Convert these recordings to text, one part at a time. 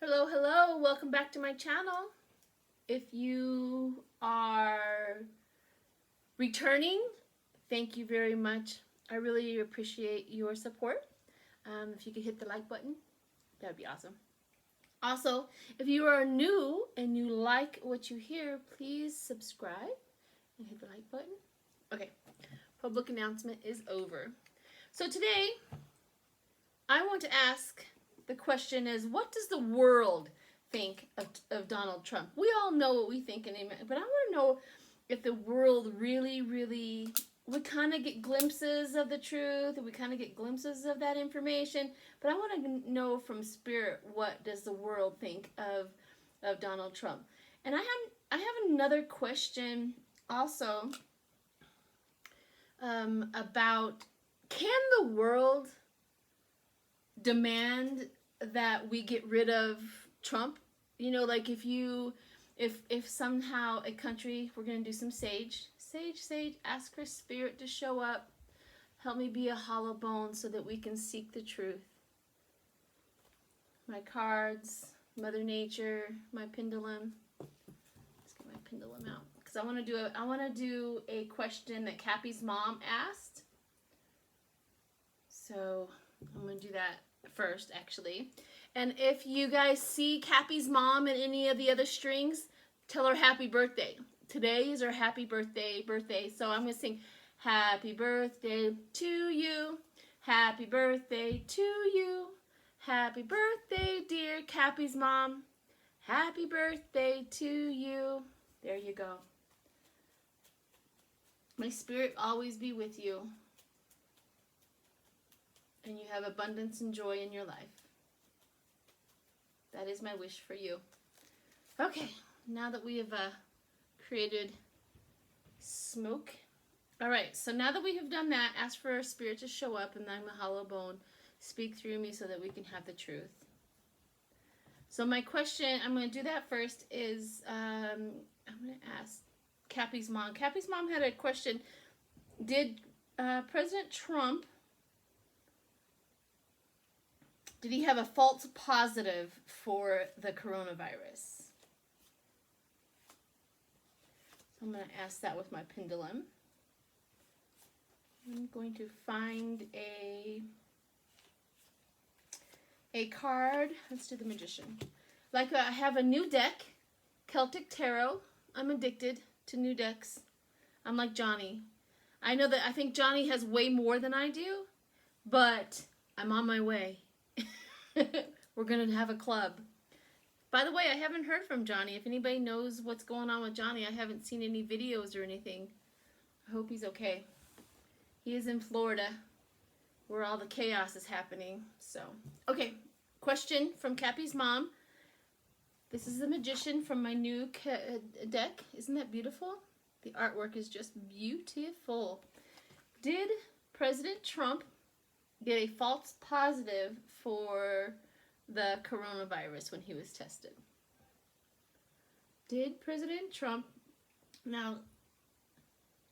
Hello, hello, welcome back to my channel. If you are returning, thank you very much. I really appreciate your support. If you could hit the like button, that would be awesome. Also, if you are new and you like what you hear, please subscribe and hit the like button. Okay, public announcement is over. So today, I want to ask, the question is, what does the world think of Donald Trump? We all know what we think, but I want to know if the world really, we kind of get glimpses of the truth, we kind of get glimpses of that information, but I want to know from spirit, what does the world think of Donald Trump? And I have another question also about, can the world demand that we get rid of Trump? You know, like if somehow a country, we're going to do some sage, ask for spirit to show up, help me be a hollow bone so that we can seek the truth. My cards, Mother Nature, my pendulum. Let's get my pendulum out because I want to do a question that Cappy's mom asked. So I'm going to do that first, actually. And if you guys see Cappy's mom in any of the other strings, tell her happy birthday. Today is her happy birthday. So I'm going to sing happy birthday to you. Happy birthday to you. Happy birthday, dear Cappy's mom. Happy birthday to you. There you go. May spirit always be with you, and you have abundance and joy in your life. That is my wish for you. Okay, now that we have created smoke. All right, so now that we have done that, ask for our spirit to show up, and I'm a hollow bone. Speak through me so that we can have the truth. So my question, I'm going to do that first, is I'm going to ask Cappy's mom. Cappy's mom had a question. Did President Trump, did he have a false positive for the coronavirus? So I'm going to ask that with my pendulum. I'm going to find a card. Let's do the Magician. Like I have a new deck, Celtic Tarot. I'm addicted to new decks. I'm like Johnny. I think Johnny has way more than I do, but I'm on my way. We're going to have a club. By the way, I haven't heard from Johnny. If anybody knows what's going on with Johnny, I haven't seen any videos or anything. I hope he's okay. He is in Florida, where all the chaos is happening. So, okay, question from Cappy's mom. This is the Magician from my new deck. Isn't that beautiful? The artwork is just beautiful. Did President Trump get a false positive for the coronavirus when he was tested? Did President Trump, now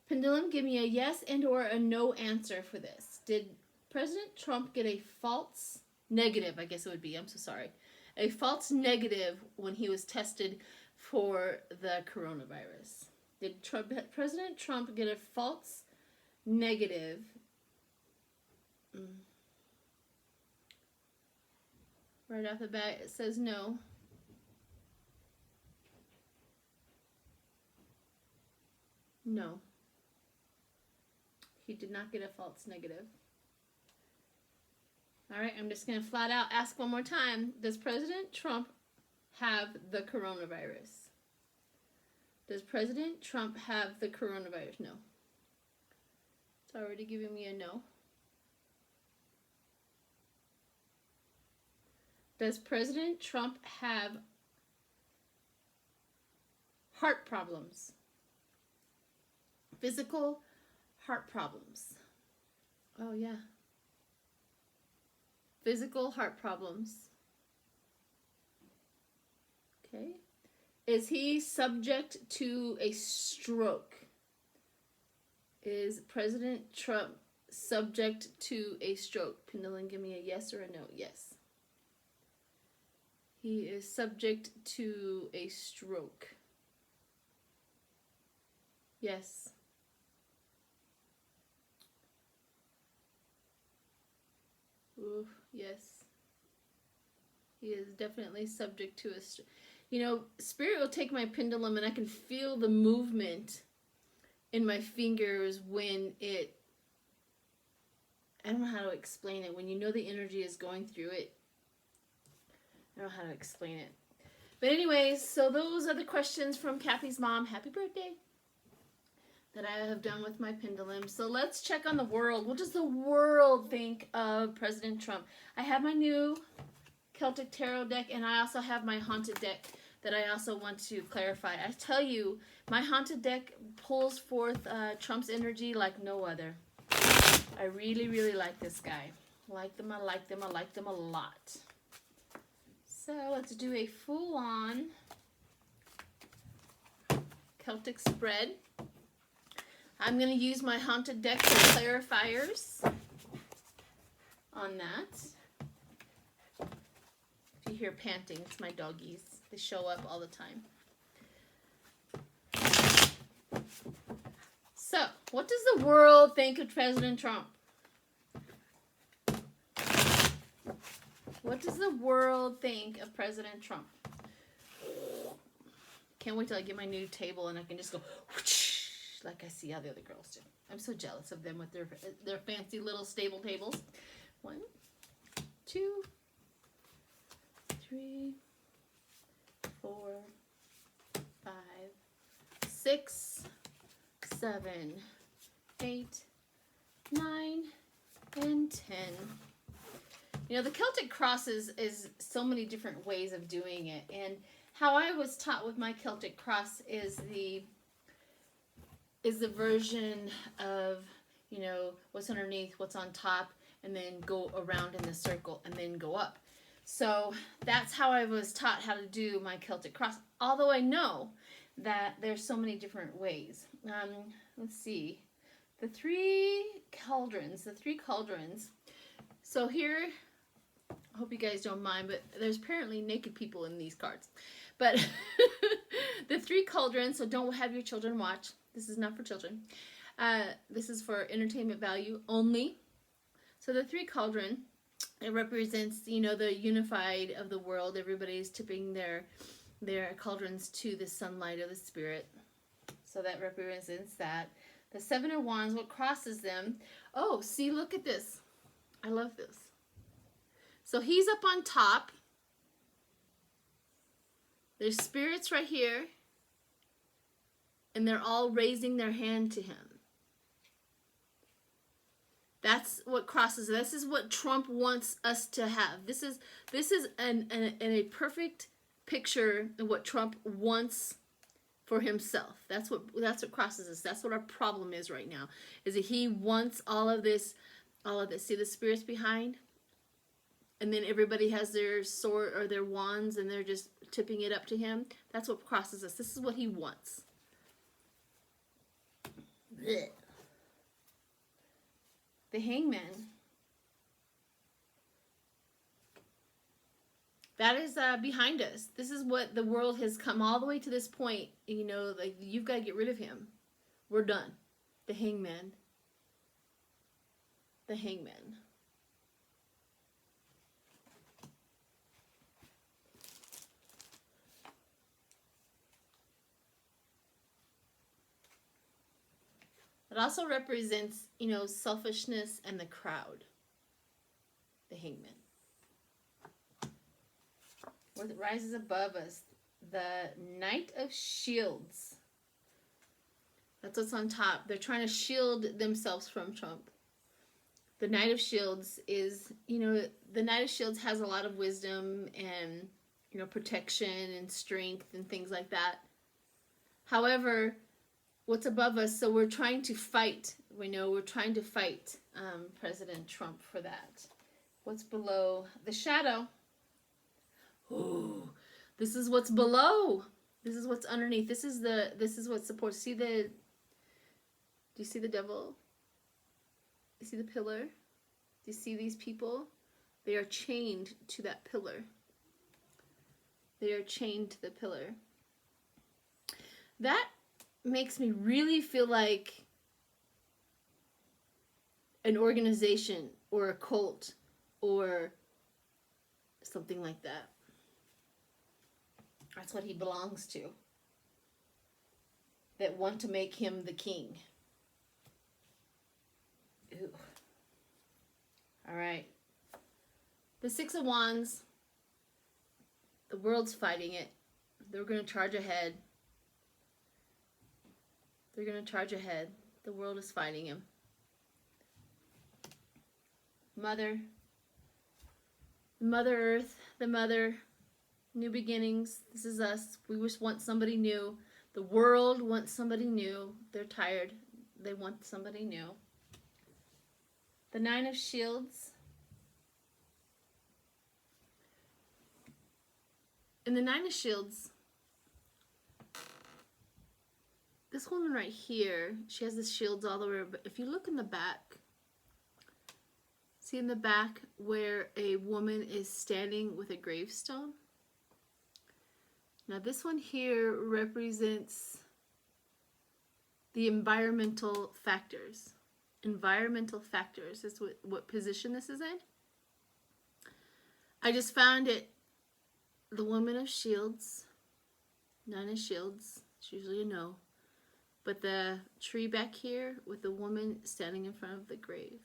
pendulum, give me a yes and or a no answer for this. Did President Trump get a false negative, I guess it would be, I'm so sorry, a false negative when he was tested for the coronavirus? Did President Trump get a false negative? Right off the bat, it says no. No. He did not get a false negative. All right, I'm just going to flat out ask one more time. Does President Trump have the coronavirus? Does President Trump have the coronavirus? No. It's already giving me a no. Does President Trump have heart problems? Physical heart problems. Oh, yeah. Physical heart problems. Okay. Is he subject to a stroke? Is President Trump subject to a stroke? Pendulum, give me a yes or a no. Yes. He is subject to a stroke. Yes. Ooh, yes. He is definitely subject to a stroke. You know, Spirit will take my pendulum and I can feel the movement in my fingers when it, I don't know how to explain it. When you know the energy is going through it, I don't know how to explain it. But anyways, so those are the questions from Kathy's mom. Happy birthday. That I have done with my pendulum. So let's check on the world. What does the world think of President Trump? I have my new Celtic Tarot deck, and I also have my Haunted deck that I also want to clarify. I tell you, my Haunted deck pulls forth Trump's energy like no other. I really, really like this guy. I like them a lot. So let's do a full-on Celtic spread. I'm going to use my Haunted deck for clarifiers on that. If you hear panting, it's my doggies. They show up all the time. So, what does the world think of President Trump? What does the world think of President Trump? Can't wait till I get my new table and I can just go whoosh, like I see how the other girls do. I'm so jealous of them with their fancy little stable tables. 1, 2, 3, 4, 5, 6, 7, 8, 9, and 10. You know, the Celtic cross is so many different ways of doing it. And how I was taught with my Celtic cross is the version of, you know, what's underneath, what's on top, and then go around in the circle and then go up. So that's how I was taught how to do my Celtic cross, although I know that there's so many different ways. Let's see. The three cauldrons. So here, I hope you guys don't mind, but there's apparently naked people in these cards. But the three cauldrons, so don't have your children watch. This is not for children. This is for entertainment value only. So the three cauldron, it represents, you know, the unified of the world. Everybody's tipping their cauldrons to the sunlight of the spirit. So that represents that. The Seven of Wands, what crosses them? Oh, see, look at this. I love this. So he's up on top. There's spirits right here. And they're all raising their hand to him. That's what crosses. This is what Trump wants us to have. This is a perfect picture of what Trump wants for himself. That's what crosses us. That's what our problem is right now. Is that he wants all of this. See the spirits behind? And then everybody has their sword or their wands and they're just tipping it up to him. That's what crosses us. This is what he wants. Blech. The Hangman. That is behind us. This is what the world has come all the way to this point. You know, like, you've got to get rid of him. We're done. The Hangman. The Hangman. It also represents, you know, selfishness and the crowd. The Hangman. What rises above us? The Knight of Shields. That's what's on top. They're trying to shield themselves from Trump. The Knight of Shields is, you know, the Knight of Shields has a lot of wisdom and, you know, protection and strength and things like that. However, what's above us, so we're trying to fight. We know we're trying to fight President Trump for that. What's below? The shadow. Ooh, this is what's below. This is what's underneath. This is what supports. See the, do you see the devil? You see the pillar? Do you see these people? They are chained to that pillar. They are chained to the pillar. That makes me really feel like an organization or a cult or something like that. That's what he belongs to. That want to make him the king. Ooh. All right. The Six of Wands. The world's fighting it. They're going to charge ahead. They're going to charge ahead. The world is fighting him. Mother Earth, the mother, new beginnings. This is us. We just want somebody new. The world wants somebody new. They're tired. They want somebody new. The Nine of Shields. In the Nine of Shields, this woman right here, she has the shields all the way, but if you look in the back, see in the back where a woman is standing with a gravestone? Now this one here represents the environmental factors. Environmental factors is what position this is in. I just found it, the Woman of Shields, Nine of Shields, it's usually a no. But the tree back here with the woman standing in front of the grave.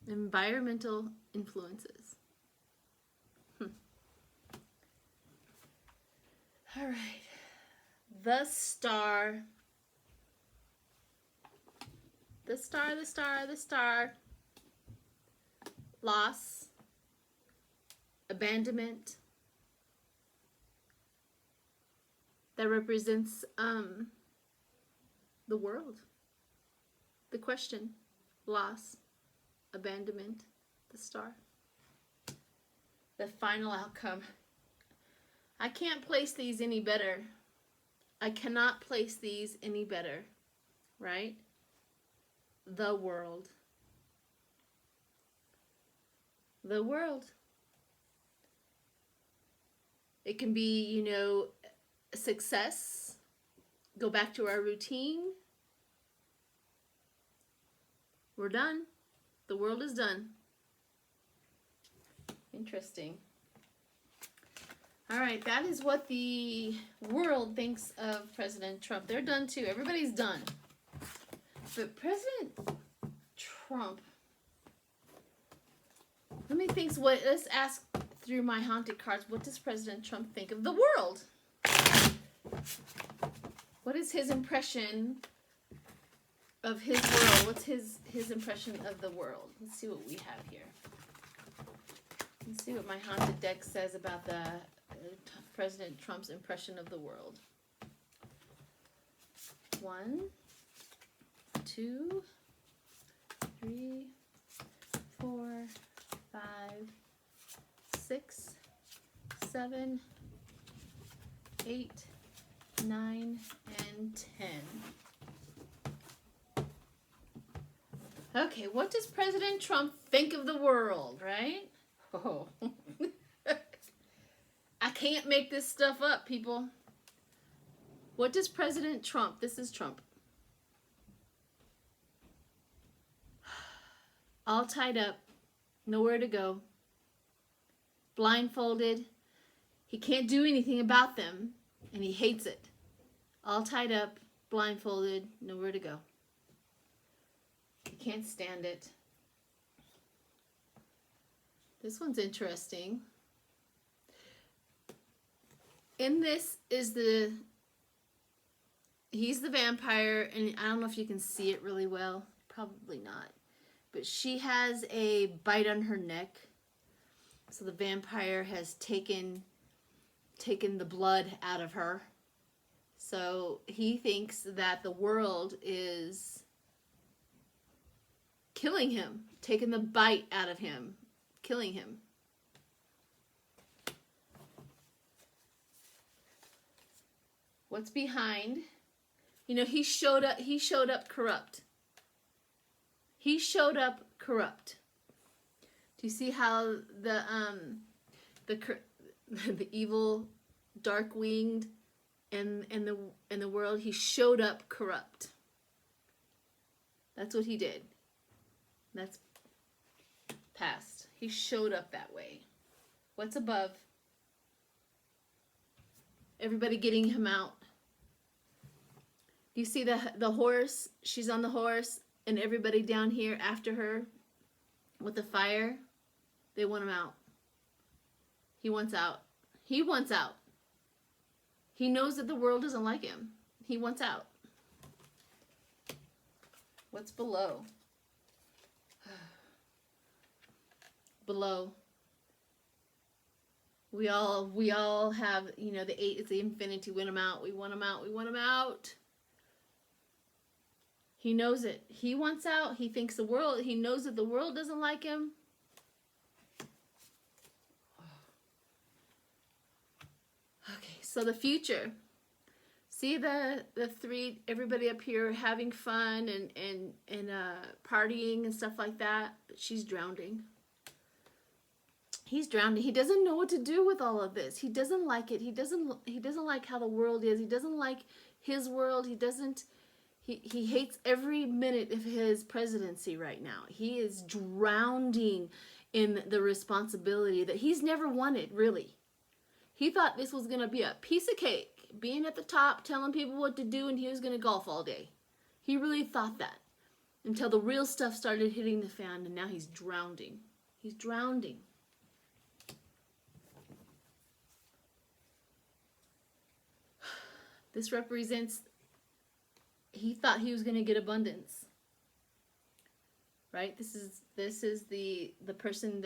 Environmental influences. All right. The Star. The Star, the Star, the Star. Loss. Abandonment. That represents the world. The question. Loss. Abandonment. The Star. The final outcome. I can't place these any better. I cannot place these any better. Right? The world. The world. It can be, you know, success. Go back to our routine. We're done. The world is done. Interesting. All right, that is what the world thinks of President Trump. They're done too. Everybody's done. But President Trump, let me think. Let's ask through my haunted cards. What does President Trump think of the world? What is his impression of his world? What's his impression of the world? Let's see what we have here. Let's see what my haunted deck says about the President Trump's impression of the world. 1, 2, 3, 4, 5, 6, 7, 8, 9, and 10. Okay, what does President Trump think of the world, right? Oh. I can't make this stuff up, people. What does President Trump, this is Trump, all tied up, nowhere to go, blindfolded, he can't do anything about them, and he hates it. All tied up, blindfolded, nowhere to go. He can't stand it. This one's interesting. In this is he's the vampire, and I don't know if you can see it really well. Probably not. But she has a bite on her neck. So the vampire has taken the blood out of her. So he thinks that the world is killing him, taking the bite out of him, killing him. What's behind? You know, he showed up corrupt. He showed up corrupt. Do you see how the evil, dark-winged, and the world. He showed up corrupt. That's what he did. That's past. He showed up that way. What's above? Everybody getting him out. You see the horse? She's on the horse, and everybody down here after her with the fire. They want him out. He wants out. He wants out. He knows that the world doesn't like him. He wants out. What's below? Below. We all have, you know, the 8 is the infinity. We want him out. We want him out. We want him out. He knows it. He wants out. He thinks the world, he knows that the world doesn't like him. Okay, so the future. See the 3, everybody up here having fun and partying and stuff like that. But she's drowning. He's drowning. He doesn't know what to do with all of this. He doesn't like it. He doesn't like how the world is. He doesn't like his world. He hates every minute of his presidency right now. He is drowning in the responsibility that he's never wanted, really. He thought this was going to be a piece of cake, being at the top, telling people what to do, and he was going to golf all day. He really thought that until the real stuff started hitting the fan, and now he's drowning. He's drowning. This represents, he thought he was going to get abundance. Right? This is the person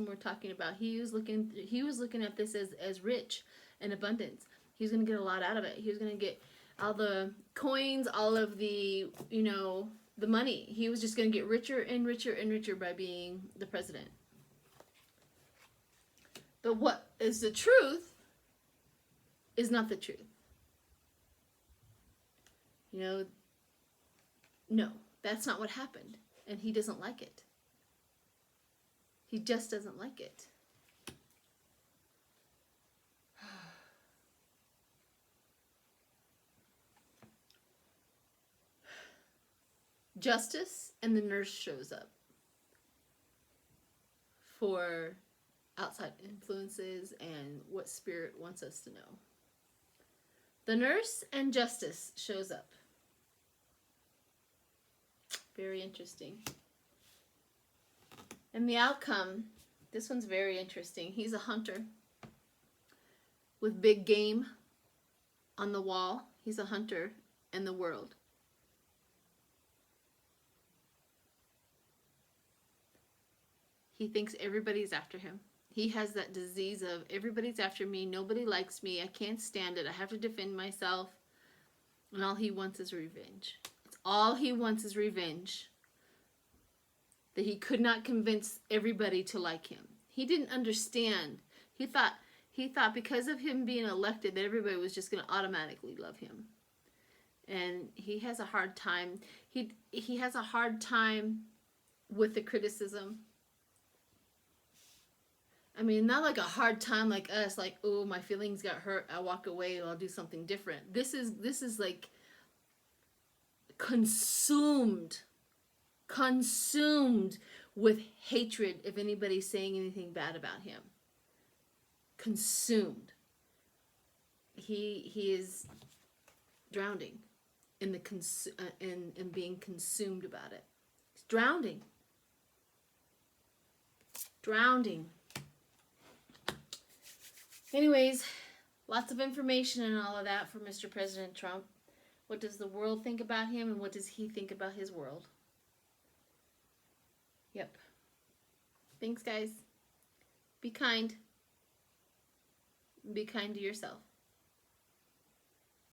we're talking about. He was looking at this as rich and abundance. He was going to get a lot out of it. He was going to get all the coins, all of the, you know, the money. He was just going to get richer and richer and richer by being the president. But what is the truth is not the truth. You know, no, that's not what happened. And he doesn't like it. He just doesn't like it. Justice, and the nurse shows up for outside influences and what spirit wants us to know. The nurse and justice shows up. Very interesting. And the outcome, this one's very interesting. He's a hunter with big game on the wall. He's a hunter in the world. He thinks everybody's after him. He has that disease of everybody's after me, nobody likes me, I can't stand it, I have to defend myself. And all he wants is revenge. All he wants is revenge. That he could not convince everybody to like him. He didn't understand. He thought because of him being elected that everybody was just going to automatically love him. And he has a hard time. He has a hard time with the criticism. I mean, not like a hard time like us, like, oh, my feelings got hurt, I walk away and I'll do something different. This is like consumed with hatred if anybody's saying anything bad about him. Consumed. He is drowning in the in being consumed about it. He's drowning. Anyways, lots of information and all of that for Mr. President Trump. What does the world think about him, and what does he think about his world? Yep. Thanks, guys. Be kind. Be kind to yourself.